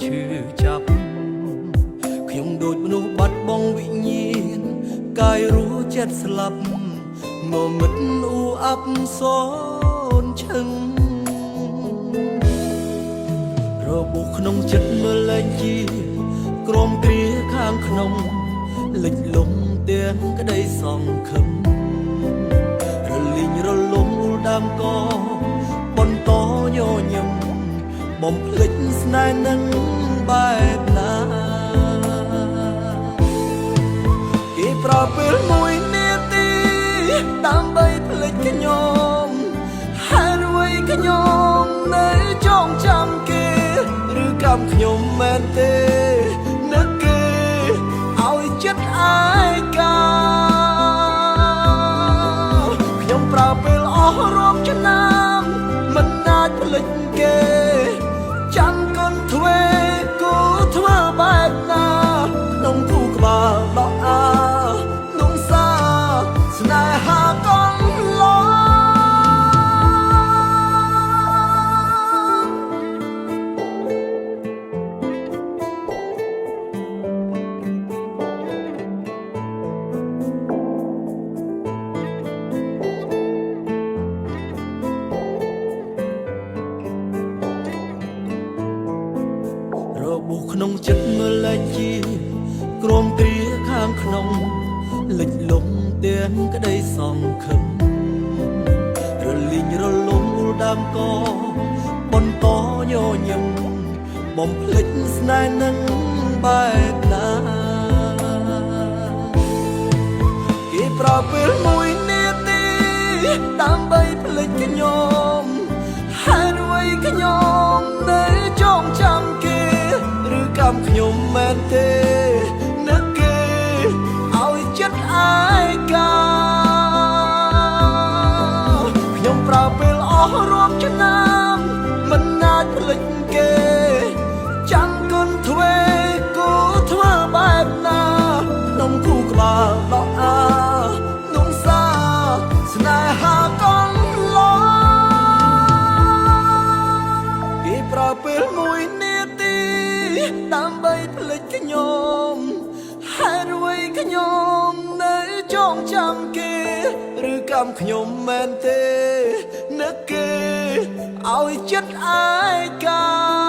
ឈឺចាប់ខ្ញុំដូចមនុស្សបាត់បង់វិញ្ញាណកាយរស់ចិត្តស្លាប់ងងឹតអ៊ូអាប់សនឈឹងរបួសក្នុងចិត្តមើលលែងជាក្រមគ្រាខាងក្នុងលិចលង់ទាំងក្តីសង្ឃឹមរលីងរលំដើមកបន្តញញឹមបំភ្លេចស្នេហ៍នឹងបែបណាគេប្រើពេលមួយនាទីដើម្បីភ្លេចខ្ញុំហើយអ្វីខ្ញុំនៅចងចាំគេឬកម្មខ្ញុំមែនទេនឹកគេឲ្យចិត្តអាយកាខ្ញុំប្រើពេលអស់រាប់ឆ្នាំមិនអាចភ្លេចគេចាំកូនទ្វេគូធ្វើបែបណាក្នុងគូក្បាលដកអានំសាស្នេហាកងឡរបួសក្នុងចិត្តមើលលែងជាក្រមគ្រាខាងក្នុងលិចលង់ទាំងក្តីសង្ឃឹមរលីងរលំដើមកបន្តញញឹមបំភ្លេចស្នេហ៍នឹងបែបណាគេប្រើពេលមួយនាទីដើម្បីភ្លេចខ្ញុំហើយអ្វីខ្ញុំនៅចងចាំគេឬកម្មខ្ញុំមែនទេនឹកគេឲ្យចិត្តអាយកាខ្ញុំប្រើពេលអស់រាប់ឆ្នាំមិនអាចភ្លេចគេចាំគុណទ្វេគូធ្វើបែបណាក្នុងគូក្បាលដកអានំសាស្នេហាកងឡគេប្រើពេលមួយនាទីដើម្បីភ្លេចខ្ញុំហើយអ្វីខ្ញុំនៅចងចាំគេឬកម្មខ្ញុំមែនទេនឹកគេឲ្យចិត្តអាយកា